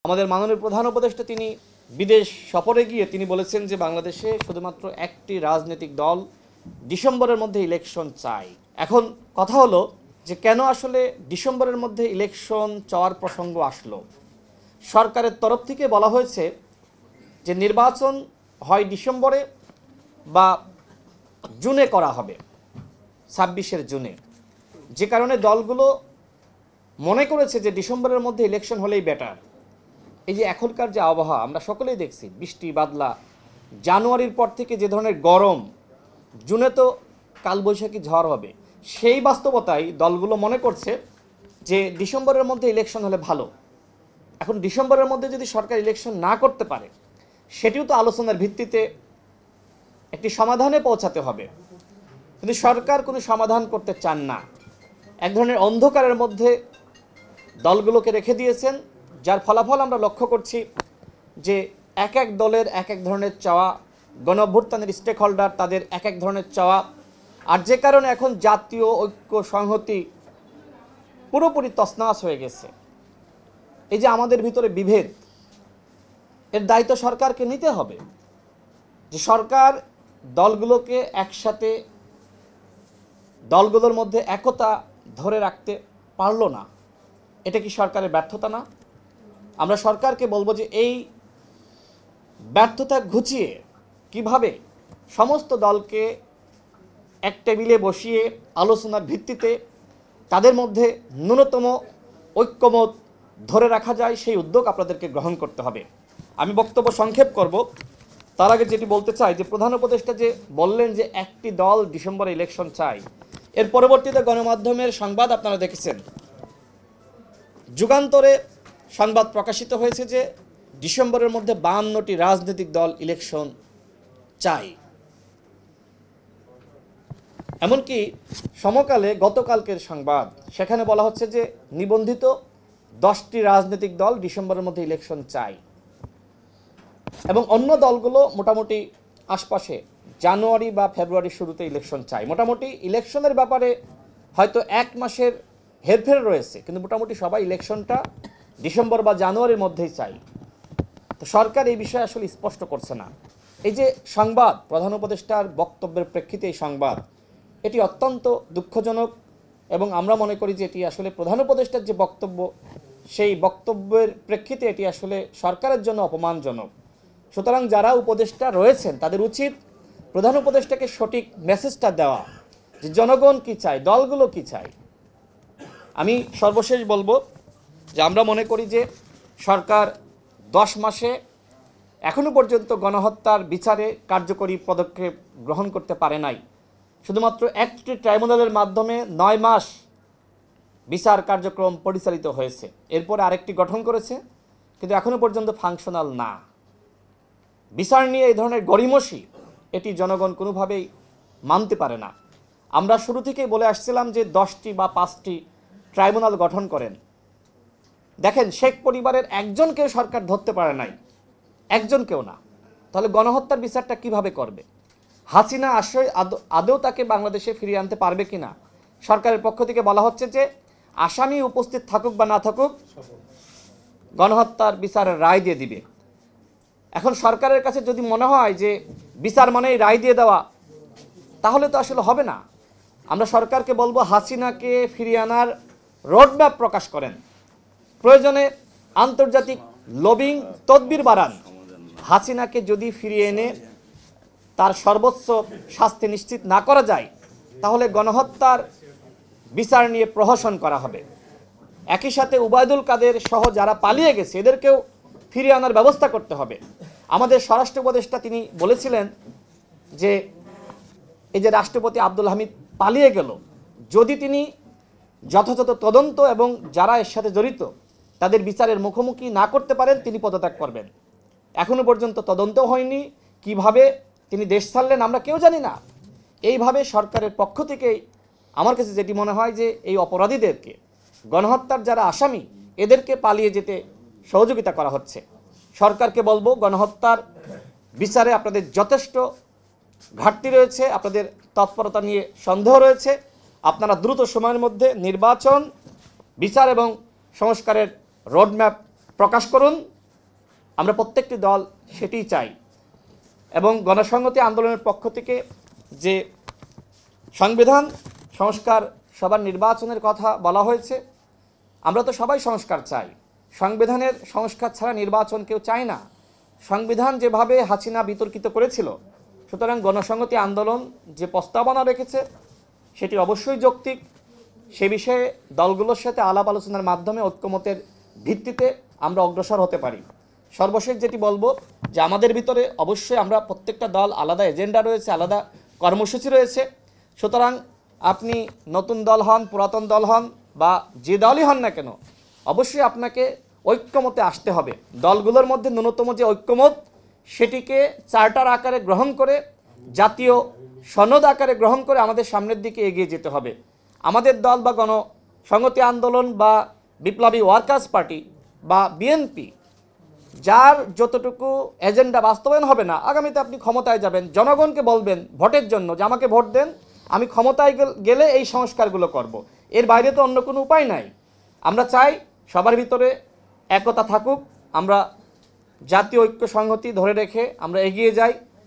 আমাদের মাননীয় প্রধান উপদেষ্টা তিনি বিদেশ সফরে গিয়ে তিনি বলেছেন যে বাংলাদেশে শুধুমাত্র একটি রাজনৈতিক দল ডিসেম্বরের মধ্যে ইলেকশন চায়। এখন কথা হলো যে কেন আসলে ডিসেম্বরের মধ্যে ইলেকশন চাওয়ার প্রসঙ্গ আসলো। সরকারের তরফ থেকে বলা হয়েছে যে নির্বাচন হয় ডিসেম্বরে বা জুনে করা হবে, 26 জুনে, যে কারণে দলগুলো মনে করেছে যে ডিসেম্বরের মধ্যে ইলেকশন হলেই বেটার। এই যে এখনকার যে আবহাওয়া আমরা সকলেই দেখছি, বৃষ্টি বাদলা, জানুয়ারির পর থেকে যে ধরনের গরম, জুনে তো কালবৈশাখী ঝড় হবে, সেই বাস্তবতায় দলগুলো মনে করছে যে ডিসেম্বরের মধ্যে ইলেকশন হলে ভালো। এখন ডিসেম্বরের মধ্যে যদি সরকার ইলেকশন না করতে পারে, সেটিও তো আলোচনার ভিত্তিতে একটি সমাধানে পৌঁছাতে হবে, কিন্তু সরকার কোনো সমাধান করতে চান না। এক ধরনের অন্ধকারের মধ্যে দলগুলোকে রেখে দিয়েছেন, যার ফলাফল আমরা লক্ষ্য করছি যে এক এক দলের এক এক ধরনের চাওয়া, গণঅভ্যুত্থানের স্টেক হোল্ডার তাদের এক এক ধরনের চাওয়া, আর যে কারণে এখন জাতীয় ঐক্য সংহতি পুরোপুরি তছনছ হয়ে গেছে। এই যে আমাদের ভিতরে বিভেদ, এর দায়িত্ব সরকারকে নিতে হবে। যে সরকার দলগুলোকে একসাথে, দলগুলোর মধ্যে একতা ধরে রাখতে পারল না, এটা কি সরকারের ব্যর্থতা না? আমরা সরকারকে বলবো যে এই ব্যর্থতা ঘুচিয়ে কিভাবে সমস্ত দলকে এক টেবিলে বসিয়ে আলোচনার ভিত্তিতে তাদের মধ্যে ন্যূনতম ঐক্যমত ধরে রাখা যায়, সেই উদ্যোগ আপনাদেরকে গ্রহণ করতে হবে। আমি বক্তব্য সংক্ষেপ করব, তার আগে যেটি বলতে চাই যে প্রধান উপদেষ্টা যে বললেন যে একটি দল ডিসেম্বরে ইলেকশন চায়, এর পরবর্তীতে গণমাধ্যমের সংবাদ আপনারা দেখেছেন, যুগান্তরে সংবাদ প্রকাশিত হয়েছে যে ডিসেম্বরের মধ্যে 52টি রাজনৈতিক দল ইলেকশন চায়। এমনকি সমকালে গতকালকের সংবাদ, সেখানে বলা হচ্ছে যে নিবন্ধিত 10টি রাজনৈতিক দল ডিসেম্বরের মধ্যে ইলেকশন চায়, এবং অন্য দলগুলো মোটামুটি আশপাশে জানুয়ারি বা ফেব্রুয়ারির শুরুতে ইলেকশন চায়। মোটামুটি ইলেকশনের ব্যাপারে হয়তো 1 মাসের হেরফের রয়েছে, কিন্তু মোটামুটি সবাই ইলেকশনটা ডিসেম্বর বা জানুয়ারির মধ্যেই চাই। তো সরকার এই বিষয়ে আসলে স্পষ্ট করছে না। এই যে সংবাদ, প্রধান উপদেষ্টার বক্তব্যের প্রেক্ষিতে এই সংবাদ, এটি অত্যন্ত দুঃখজনক, এবং আমরা মনে করি যে এটি আসলে প্রধান উপদেষ্টার যে বক্তব্য, সেই বক্তব্যের প্রেক্ষিতে এটি আসলে সরকারের জন্য অপমানজনক। সুতরাং যারা উপদেষ্টা রয়েছেন তাদের উচিত প্রধান উপদেষ্টাকে সঠিক মেসেজটা দেওয়া, যে জনগণ কি চায়, দলগুলো কি চায়। আমি সর্বশেষ বলবো যে আমরা মনে করি যে সরকার 10 মাসে এখনো পর্যন্ত গণহত্যার বিচারে কার্যকরী পদক্ষেপ গ্রহণ করতে পারে নাই। শুধুমাত্র একটি ট্রাইব্যুনালের মাধ্যমে 9 মাস বিচার কার্যক্রম পরিচালিত হয়েছে, এরপরে আরেকটি গঠন করেছে, কিন্তু এখনো পর্যন্ত ফাংশনাল না। বিচার নিয়ে এই ধরনের গড়িমসি, এটি জনগণ কোনোভাবেই মানতে পারে না। আমরা শুরু থেকেই বলে আসছিলাম যে 10টি বা 5টি ট্রাইব্যুনাল গঠন করেন। দেখেন, শেখ পরিবারের একজনকেও সরকার ধরতে পারে নাই, একজনকেও না। তাহলে গণহত্যার বিচারটা কিভাবে করবে? হাসিনা আদৌ তাকে বাংলাদেশে ফিরিয়ে আনতে পারবে কিনা? সরকারের পক্ষ থেকে বলা হচ্ছে যে আসামি উপস্থিত থাকুক বা না থাকুক, গণহত্যার বিচারের রায় দিয়ে দিবে। এখন সরকারের কাছে যদি মনে হয় যে বিচার মানেই রায় দিয়ে দেওয়া, তাহলে তো আসলে হবে না। আমরা সরকারকে বলবো হাসিনাকে ফিরিয়ে আনার রোডম্যাপ প্রকাশ করেন, প্রয়োজনে আন্তর্জাতিক লবিং তদবির বাড়ান। হাসিনাকে যদি ফিরিয়ে এনে তার সর্বোচ্চ শাস্তি নিশ্চিত না করা যায়, তাহলে গণহত্যার বিচার নিয়ে প্রহসন করা হবে। একই সাথে উবায়দুল কাদের সহ যারা পালিয়ে গেছে, এদেরকেও ফিরিয়ে আনার ব্যবস্থা করতে হবে। আমাদের স্বরাষ্ট্র উপদেষ্টা তিনি বলেছিলেন যে এই যে রাষ্ট্রপতি আব্দুল হামিদ পালিয়ে গেল, যদি তিনি যথাযথ তদন্ত এবং যারা এর সাথে জড়িত তাদের বিচারের মুখোমুখি না করতে পারেন, তিনি পদত্যাগ করবেন। এখনো পর্যন্ত তদন্তও হয়নি, কিভাবে তিনি দেশ ছাড়লেন আমরা কেউ জানি না। এইভাবে সরকারের পক্ষ থেকেই আমার কাছে যেটি মনে হয় যে এই অপরাধীদেরকে, গণহত্যার যারা আসামি, এদেরকে পালিয়ে যেতে সহযোগিতা করা হচ্ছে। সরকারকে বলবো, গণহত্যার বিচারে আপনাদের যথেষ্ট ঘাটতি রয়েছে, আপনাদের তৎপরতা নিয়ে সন্দেহ রয়েছে। আপনারা দ্রুত সময়ের মধ্যে নির্বাচন, বিচার এবং সংস্কারের রোডম্যাপ প্রকাশ করুন, আমরা প্রত্যেকটি দল সেটিই চাই। এবং গণসংহতি আন্দোলনের পক্ষ থেকে যে সংবিধান সংস্কার সবার নির্বাচনের কথা বলা হয়েছে, আমরা তো সবাই সংস্কার চাই। সংবিধানের সংস্কার ছাড়া নির্বাচন কেউ চায় না। সংবিধান যেভাবে হাসিনা বিতর্কিত করেছিল, সুতরাং গণসংহতি আন্দোলন যে প্রস্তাবনা রেখেছে সেটি অবশ্যই যৌক্তিক। সে বিষয়ে দলগুলোর সাথে আলাপ আলোচনার মাধ্যমে ঐক্যমতের ভিত্তিতে আমরা অগ্রসর হতে পারি। সর্বশেষ যেটি বলবো যে আমাদের ভিতরে অবশ্যই আমরা প্রত্যেকটা দল আলাদা এজেন্ডা রয়েছে, আলাদা কর্মসূচি রয়েছে। সুতরাং আপনি নতুন দল হন, পুরাতন দল হন বা যে দলই হন না কেন, অবশ্যই আপনাকে ঐক্যমতে আসতে হবে। দলগুলোর মধ্যে ন্যূনতম যে ঐক্যমত, সেটিকে চার্টার আকারে গ্রহণ করে, জাতীয় সনদ আকারে গ্রহণ করে আমাদের সামনের দিকে এগিয়ে যেতে হবে। আমাদের দল বা গণসংহতি আন্দোলন বা বিপ্লবী ওয়ার্কার্স পার্টি বা বিএনপি, যার যতটুকু এজেন্ডা বাস্তবায়ন হবে না, আগামীতে আপনি ক্ষমতায় যাবেন, জনগণকে বলবেন ভোটের জন্য যে আমাকে ভোট দেন, আমি ক্ষমতায় গেলে এই সংস্কারগুলো করব। এর বাইরে তো অন্য কোনো উপায় নাই। আমরা চাই সবার ভিতরে একতা থাকুক, আমরা জাতীয় ঐক্য সংহতি ধরে রেখে আমরা এগিয়ে যাই।